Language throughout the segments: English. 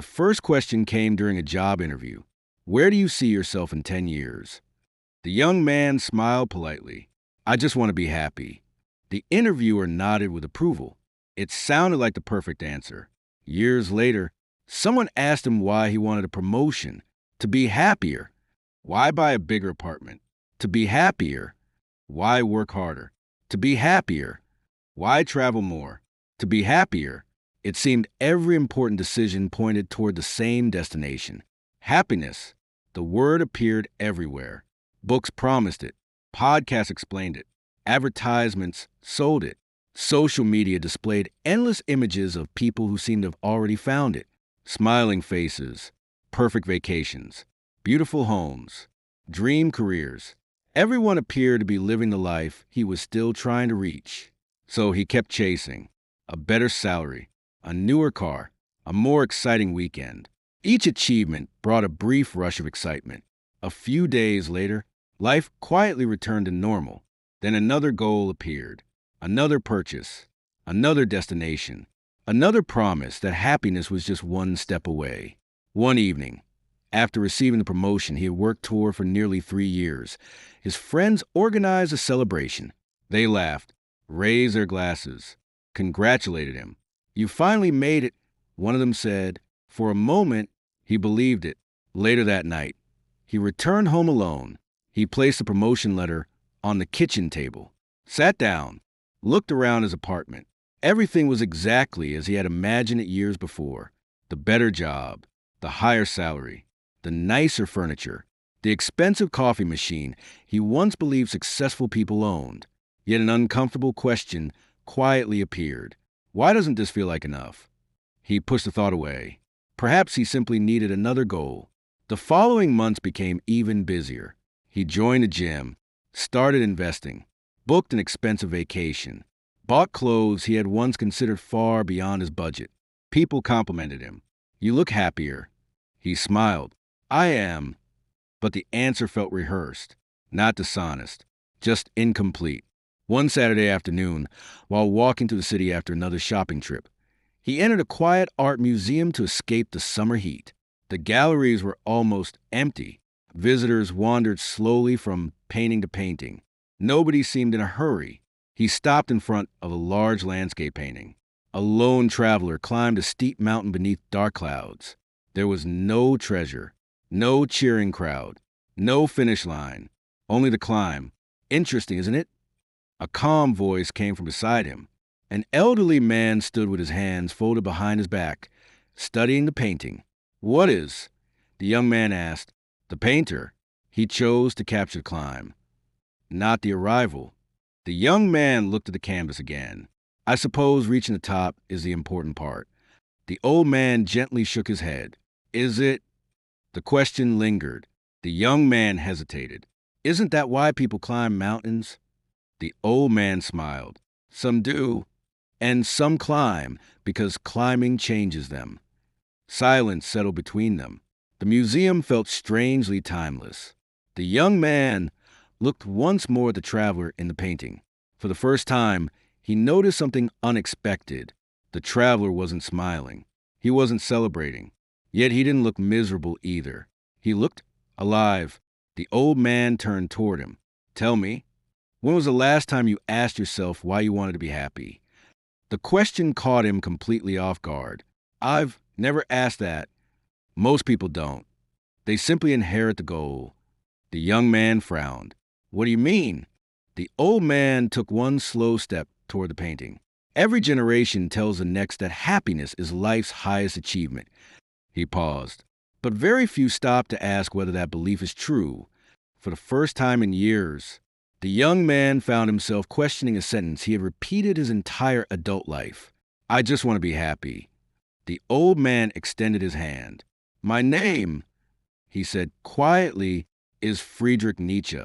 The first question came during a job interview. Where do you see yourself in 10 years? The young man smiled politely. I just want to be happy. The interviewer nodded with approval. It sounded like the perfect answer. Years later, someone asked him why he wanted a promotion. To be happier. Why buy a bigger apartment? To be happier. Why work harder? To be happier. Why travel more? To be happier. It seemed every important decision pointed toward the same destination. Happiness. The word appeared everywhere. Books promised it. Podcasts explained it. Advertisements sold it. Social media displayed endless images of people who seemed to have already found it. Smiling faces, perfect vacations, beautiful homes, dream careers. Everyone appeared to be living the life he was still trying to reach. So he kept chasing. A better salary, a newer car, a more exciting weekend. Each achievement brought a brief rush of excitement. A few days later, life quietly returned to normal. Then another goal appeared, another purchase, another destination, another promise that happiness was just one step away. One evening, after receiving the promotion he had worked toward for nearly 3 years, his friends organized a celebration. They laughed, raised their glasses, congratulated him. You finally made it, one of them said. For a moment, he believed it. Later that night, he returned home alone. He placed the promotion letter on the kitchen table, sat down, looked around his apartment. Everything was exactly as he had imagined it years before. The better job, the higher salary, the nicer furniture, the expensive coffee machine he once believed successful people owned. Yet an uncomfortable question quietly appeared. Why doesn't this feel like enough? He pushed the thought away. Perhaps he simply needed another goal. The following months became even busier. He joined a gym, started investing, booked an expensive vacation, bought clothes he had once considered far beyond his budget. People complimented him. You look happier. He smiled. I am. But the answer felt rehearsed, not dishonest, just incomplete. One Saturday afternoon, while walking through the city after another shopping trip, he entered a quiet art museum to escape the summer heat. The galleries were almost empty. Visitors wandered slowly from painting to painting. Nobody seemed in a hurry. He stopped in front of a large landscape painting. A lone traveler climbed a steep mountain beneath dark clouds. There was no treasure, no cheering crowd, no finish line, only the climb. Interesting, isn't it? A calm voice came from beside him. An elderly man stood with his hands folded behind his back, studying the painting. What is? The young man asked. The painter. He chose to capture the climb, not the arrival. The young man looked at the canvas again. I suppose reaching the top is the important part. The old man gently shook his head. Is it? The question lingered. The young man hesitated. Isn't that why people climb mountains? The old man smiled. Some do, and some climb because climbing changes them. Silence settled between them. The museum felt strangely timeless. The young man looked once more at the traveler in the painting. For the first time, he noticed something unexpected. The traveler wasn't smiling. He wasn't celebrating. Yet he didn't look miserable either. He looked alive. The old man turned toward him. Tell me, when was the last time you asked yourself why you wanted to be happy? The question caught him completely off guard. I've never asked that. Most people don't. They simply inherit the goal. The young man frowned. What do you mean? The old man took one slow step toward the painting. Every generation tells the next that happiness is life's highest achievement. He paused. But very few stop to ask whether that belief is true. For the first time in years, the young man found himself questioning a sentence he had repeated his entire adult life. I just want to be happy. The old man extended his hand. My name, he said quietly, is Friedrich Nietzsche.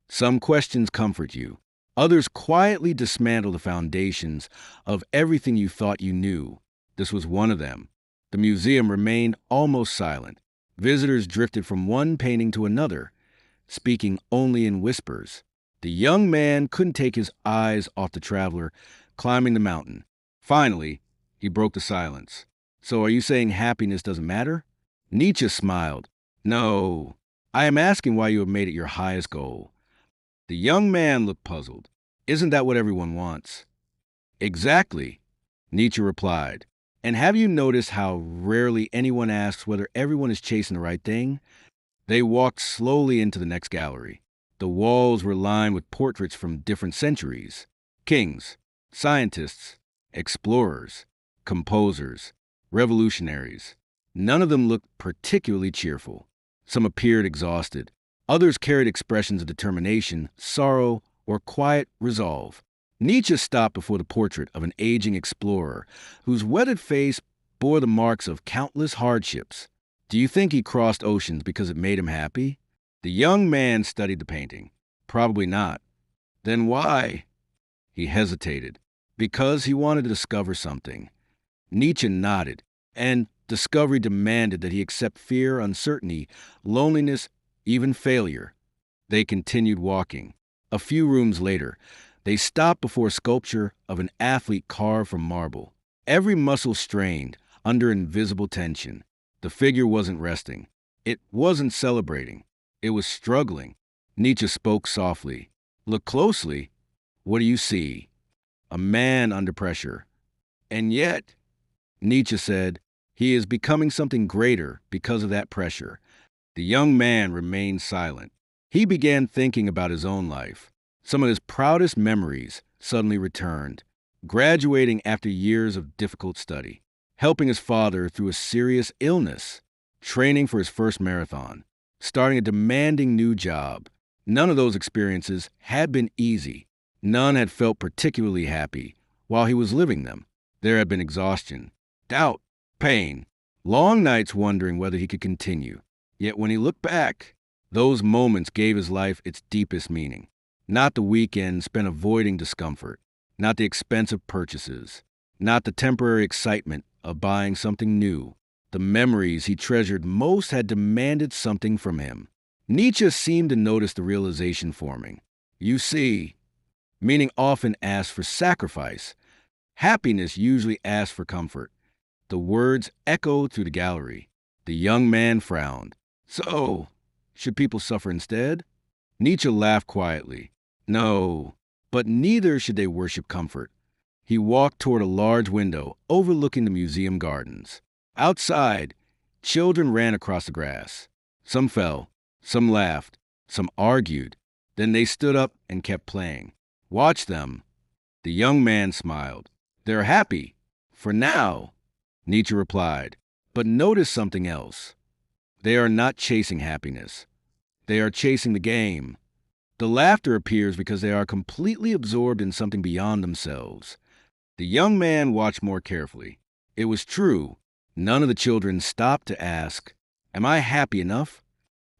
Some questions comfort you. Others quietly dismantle the foundations of everything you thought you knew. This was one of them. The museum remained almost silent. Visitors drifted from one painting to another, speaking only in whispers. The young man couldn't take his eyes off the traveler climbing the mountain. Finally, he broke the silence. So are you saying happiness doesn't matter? Nietzsche smiled. No, I am asking why you have made it your highest goal. The young man looked puzzled. Isn't that what everyone wants? Exactly, Nietzsche replied. And have you noticed how rarely anyone asks whether everyone is chasing the right thing? They walked slowly into the next gallery. The walls were lined with portraits from different centuries: kings, scientists, explorers, composers, revolutionaries. None of them looked particularly cheerful. Some appeared exhausted. Others carried expressions of determination, sorrow, or quiet resolve. Nietzsche stopped before the portrait of an aging explorer whose weathered face bore the marks of countless hardships. Do you think he crossed oceans because it made him happy? The young man studied the painting. Probably not. Then why? He hesitated. Because he wanted to discover something. Nietzsche nodded, and discovery demanded that he accept fear, uncertainty, loneliness, even failure. They continued walking. A few rooms later, they stopped before a sculpture of an athlete carved from marble. Every muscle strained under invisible tension. The figure wasn't resting. It wasn't celebrating. It was struggling. Nietzsche spoke softly. Look closely. What do you see? A man under pressure. And yet, Nietzsche said, he is becoming something greater because of that pressure. The young man remained silent. He began thinking about his own life. Some of his proudest memories suddenly returned. Graduating after years of difficult study, helping his father through a serious illness, training for his first marathon, starting a demanding new job. None of those experiences had been easy. None had felt particularly happy while he was living them. There had been exhaustion, doubt, pain, long nights wondering whether he could continue. Yet when he looked back, those moments gave his life its deepest meaning. Not the weekend spent avoiding discomfort, not the expensive purchases, not the temporary excitement of buying something new. The memories he treasured most had demanded something from him. Nietzsche seemed to notice the realization forming. You see, meaning often asks for sacrifice. Happiness usually asks for comfort. The words echoed through the gallery. The young man frowned. So, should people suffer instead? Nietzsche laughed quietly. No, but neither should they worship comfort. He walked toward a large window overlooking the museum gardens. Outside, children ran across the grass. Some fell, some laughed, some argued. Then they stood up and kept playing. Watch them. The young man smiled. They're happy. For now, Nietzsche replied. But notice something else. They are not chasing happiness. They are chasing the game. The laughter appears because they are completely absorbed in something beyond themselves. The young man watched more carefully. It was true. None of the children stopped to ask, "Am I happy enough?"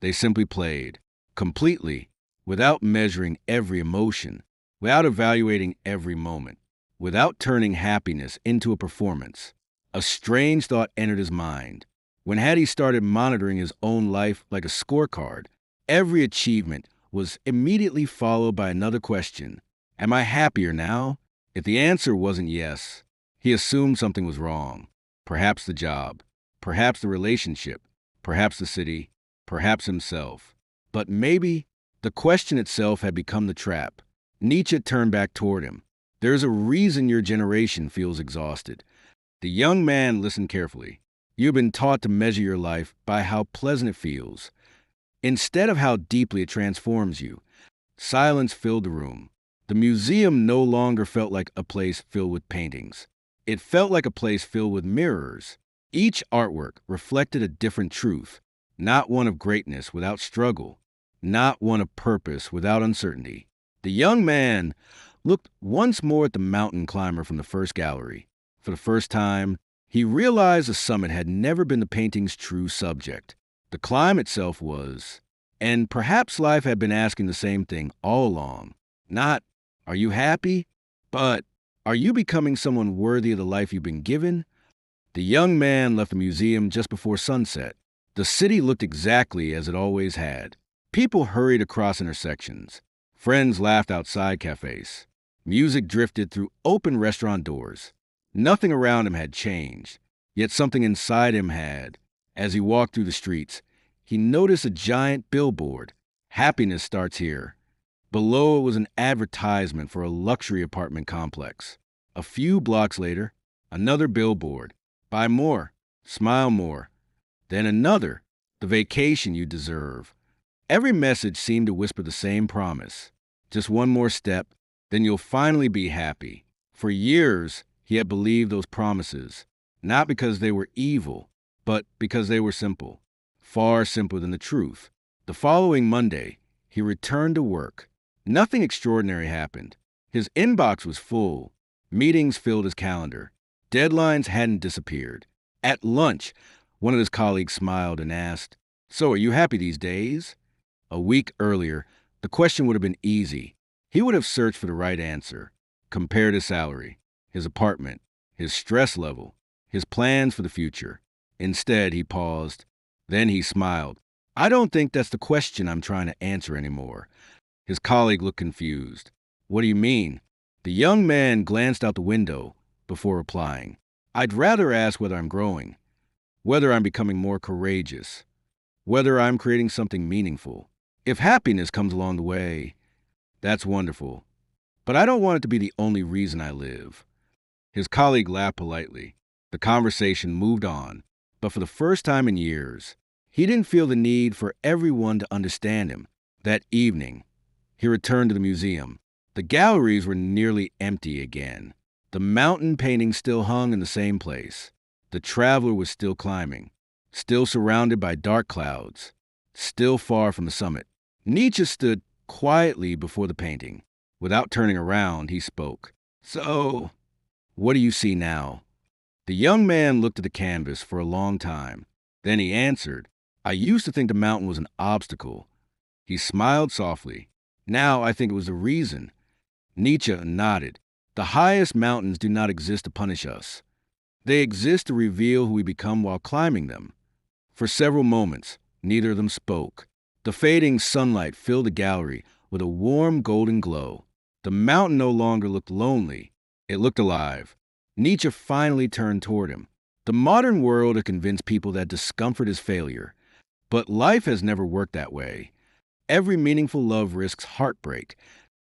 They simply played, completely, without measuring every emotion, without evaluating every moment, without turning happiness into a performance. A strange thought entered his mind. When had he started monitoring his own life like a scorecard? Every achievement was immediately followed by another question. Am I happier now? If the answer wasn't yes, he assumed something was wrong. Perhaps the job, perhaps the relationship, perhaps the city, perhaps himself. But maybe the question itself had become the trap. Nietzsche turned back toward him. There's a reason your generation feels exhausted. The young man listened carefully. You've been taught to measure your life by how pleasant it feels, instead of how deeply it transforms you. Silence filled the room. The museum no longer felt like a place filled with paintings. It felt like a place filled with mirrors. Each artwork reflected a different truth, not one of greatness without struggle, not one of purpose without uncertainty. The young man looked once more at the mountain climber from the first gallery. For the first time, he realized the summit had never been the painting's true subject. The climb itself was, and perhaps life had been asking the same thing all along. Not, are you happy? But, are you becoming someone worthy of the life you've been given? The young man left the museum just before sunset. The city looked exactly as it always had. People hurried across intersections. Friends laughed outside cafes. Music drifted through open restaurant doors. Nothing around him had changed. Yet something inside him had. As he walked through the streets, he noticed a giant billboard. Happiness starts here. Below it was an advertisement for a luxury apartment complex. A few blocks later, another billboard. Buy more, smile more. Then another, the vacation you deserve. Every message seemed to whisper the same promise. Just one more step, then you'll finally be happy. For years, he had believed those promises, not because they were evil, but because they were simple, far simpler than the truth. The following Monday, he returned to work. Nothing extraordinary happened. His inbox was full. Meetings filled his calendar. Deadlines hadn't disappeared. At lunch, one of his colleagues smiled and asked, "So, are you happy these days?" A week earlier, the question would have been easy. He would have searched for the right answer, compared his salary, his apartment, his stress level, his plans for the future. Instead, he paused. Then he smiled. "I don't think that's the question I'm trying to answer anymore." His colleague looked confused. "What do you mean?" The young man glanced out the window before replying. "I'd rather ask whether I'm growing, whether I'm becoming more courageous, whether I'm creating something meaningful. If happiness comes along the way, that's wonderful. But I don't want it to be the only reason I live." His colleague laughed politely. The conversation moved on, but for the first time in years, he didn't feel the need for everyone to understand him. That evening, he returned to the museum. The galleries were nearly empty again. The mountain paintings still hung in the same place. The traveler was still climbing, still surrounded by dark clouds, still far from the summit. Nietzsche stood quietly before the painting. Without turning around, he spoke. "So, what do you see now?" The young man looked at the canvas for a long time. Then he answered, "I used to think the mountain was an obstacle." He smiled softly. "Now I think it was the reason." Nietzsche nodded. "The highest mountains do not exist to punish us. They exist to reveal who we become while climbing them." For several moments, neither of them spoke. The fading sunlight filled the gallery with a warm golden glow. The mountain no longer looked lonely. It looked alive. Nietzsche finally turned toward him. "The modern world has convinced people that discomfort is failure. But life has never worked that way. Every meaningful love risks heartbreak.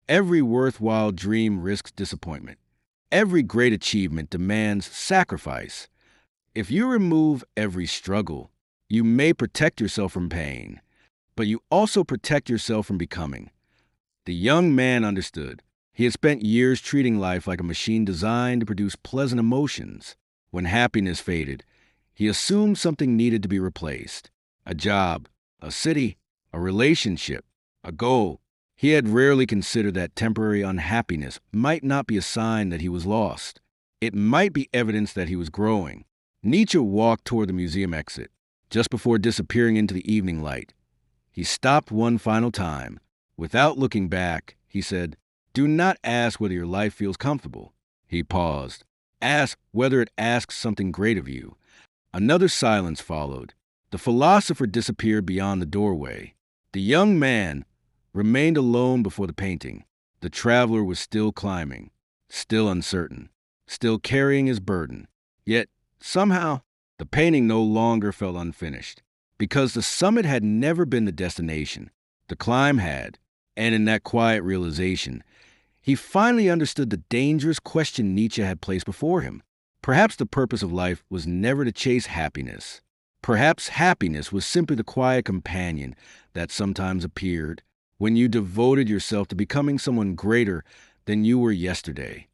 Every worthwhile dream risks disappointment. Every great achievement demands sacrifice. If you remove every struggle, you may protect yourself from pain, but you also protect yourself from becoming." The young man understood. He had spent years treating life like a machine designed to produce pleasant emotions. When happiness faded, he assumed something needed to be replaced. A job, a city, a relationship, a goal. He had rarely considered that temporary unhappiness might not be a sign that he was lost. It might be evidence that he was growing. Nietzsche walked toward the museum exit. Just before disappearing into the evening light, he stopped one final time. Without looking back, he said, "Do not ask whether your life feels comfortable." He paused. "Ask whether it asks something great of you." Another silence followed. The philosopher disappeared beyond the doorway. The young man remained alone before the painting. The traveler was still climbing, still uncertain, still carrying his burden. Yet, somehow, the painting no longer felt unfinished, because the summit had never been the destination. The climb had, and in that quiet realization, he finally understood the dangerous question Nietzsche had placed before him. Perhaps the purpose of life was never to chase happiness. Perhaps happiness was simply the quiet companion that sometimes appeared when you devoted yourself to becoming someone greater than you were yesterday.